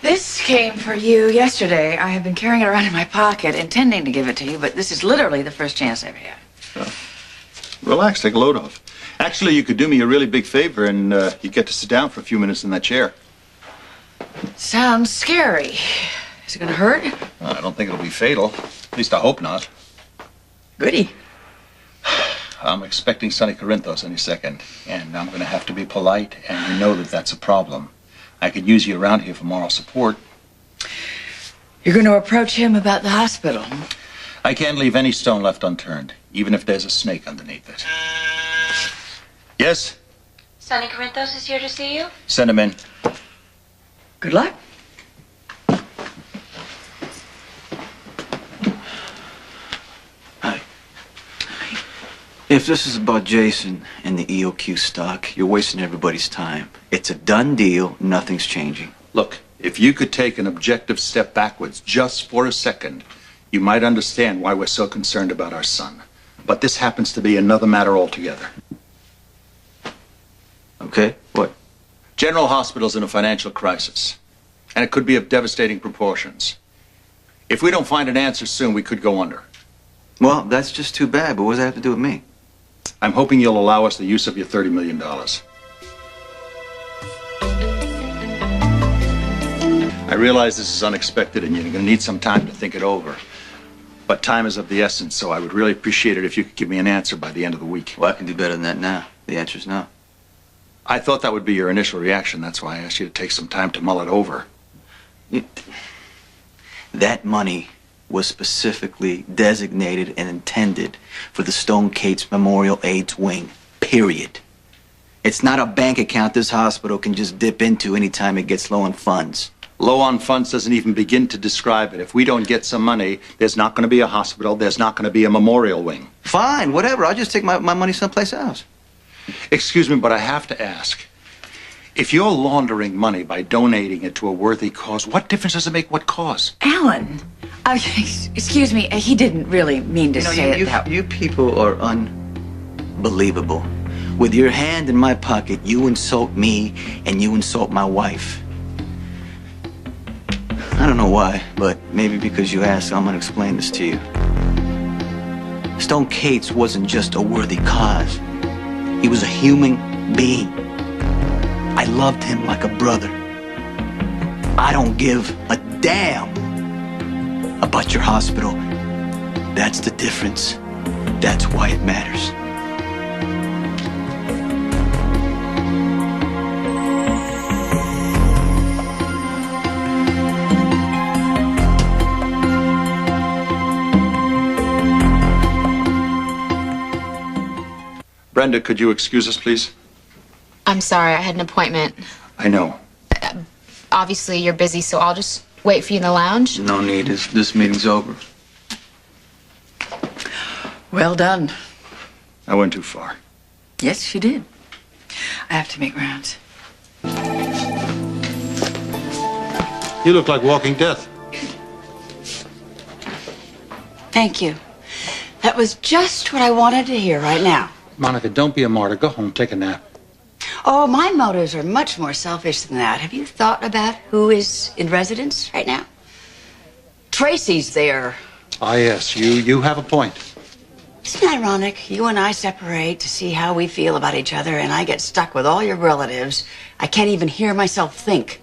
This came for you yesterday. I have been carrying it around in my pocket, intending to give it to you, but this is literally the first chance I've had. Oh. Relax, take a load off. Actually, you could do me a really big favor and you get to sit down for a few minutes in that chair. Sounds scary. Is it gonna hurt? I don't think it'll be fatal. At least I hope not. Goody. I'm expecting Sonny Corinthos any second, and I'm going to have to be polite, and you know that that's a problem. I could use you around here for moral support. You're going to approach him about the hospital. I can't leave any stone left unturned, even if there's a snake underneath it. Yes? Sonny Corinthos is here to see you? Send him in. Good luck. Hi. If this is about Jason and the EOQ stock, you're wasting everybody's time. It's a done deal. Nothing's changing. Look, if you could take an objective step backwards just for a second, you might understand why we're so concerned about our son. But this happens to be another matter altogether. Okay? What? General Hospital's in a financial crisis, and it could be of devastating proportions. If we don't find an answer soon, we could go under. Well, that's just too bad, but what does that have to do with me? I'm hoping you'll allow us the use of your $30 million. I realize this is unexpected and you're going to need some time to think it over. But time is of the essence, so I would really appreciate it if you could give me an answer by the end of the week. Well, I can do better than that now. The answer's no. I thought that would be your initial reaction. That's why I asked you to take some time to mull it over. That money was specifically designated and intended for the Stone Cates Memorial AIDS Wing, period. It's not a bank account this hospital can just dip into anytime it gets low on funds. Low on funds doesn't even begin to describe it. If we don't get some money, there's not going to be a hospital, there's not going to be a memorial wing. Fine, whatever. I'll just take my money someplace else. Excuse me, but I have to ask. If you're laundering money by donating it to a worthy cause, what difference does it make what cause? Alan, excuse me, he didn't really mean to say it that way. You people are unbelievable. With your hand in my pocket, you insult me and you insult my wife. I don't know why, but maybe because you asked, I'm gonna explain this to you. Stone Cates wasn't just a worthy cause. He was a human being. I loved him like a brother. I don't give a damn about your hospital. That's the difference. That's why it matters. Brenda, could you excuse us, please? I'm sorry, I had an appointment. I know. Obviously, you're busy, so I'll just wait for you in the lounge. No need. This meeting's over. Well done. I went too far. Yes, you did. I have to make rounds. You look like walking death. Thank you. That was just what I wanted to hear right now. Monica, don't be a martyr. Go home, take a nap. Oh, my motives are much more selfish than that. Have you thought about who is in residence right now? Tracy's there. Ah, yes, you have a point. Isn't it ironic? You and I separate to see how we feel about each other, and I get stuck with all your relatives. I can't even hear myself think.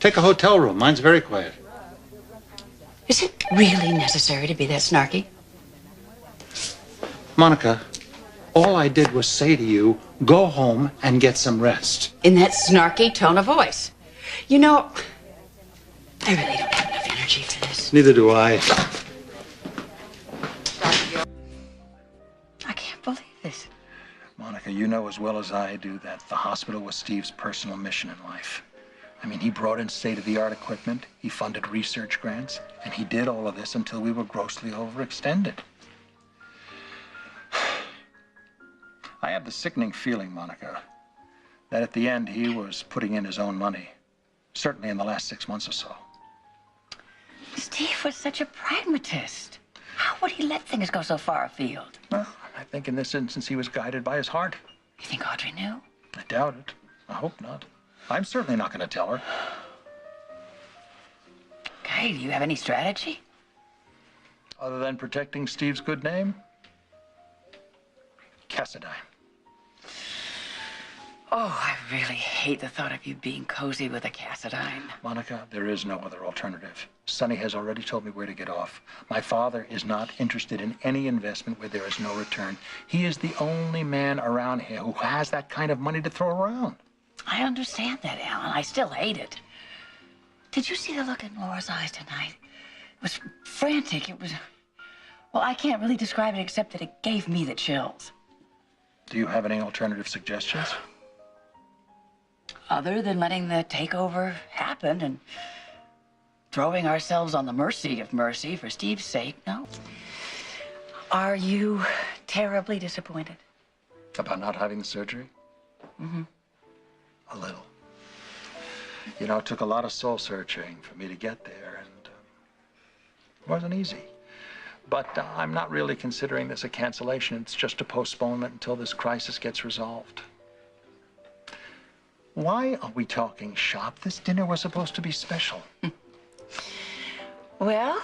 Take a hotel room. Mine's very quiet. Is it really necessary to be that snarky? Monica, all I did was say to you, go home and get some rest. In that snarky tone of voice. You know, I really don't have enough energy for this. Neither do I. I can't believe this. Monica, you know as well as I do that the hospital was Steve's personal mission in life. I mean, he brought in state-of-the-art equipment, he funded research grants, and he did all of this until we were grossly overextended. I have the sickening feeling, Monica, that at the end he was putting in his own money. Certainly in the last 6 months or so. Steve was such a pragmatist. How would he let things go so far afield? Well, I think in this instance he was guided by his heart. You think Audrey knew? I doubt it. I hope not. I'm certainly not going to tell her. Hey, do you have any strategy? Other than protecting Steve's good name? Cassadine. Oh, I really hate the thought of you being cozy with a Cassadine. Monica, there is no other alternative. Sonny has already told me where to get off. My father is not interested in any investment where there is no return. He is the only man around here who has that kind of money to throw around. I understand that, Alan. I still hate it. Did you see the look in Laura's eyes tonight? It was frantic. It was... Well, I can't really describe it except that it gave me the chills. Do you have any alternative suggestions? Other than letting the takeover happen and throwing ourselves on the mercy of mercy for Steve's sake, no. Are you terribly disappointed? About not having the surgery? Mm-hmm. A little. You know, it took a lot of soul searching for me to get there, and it wasn't easy. But I'm not really considering this a cancellation. It's just a postponement until this crisis gets resolved. Why are we talking shop? This dinner was supposed to be special. Well,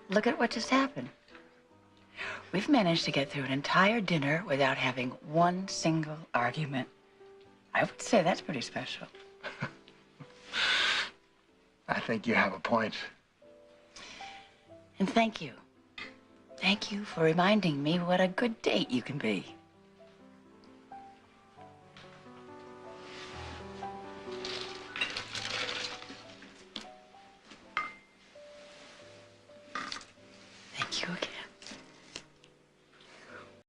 look at what just happened. We've managed to get through an entire dinner without having one single argument. I would say that's pretty special. I think you have a point. And thank you. Thank you for reminding me what a good date you can be.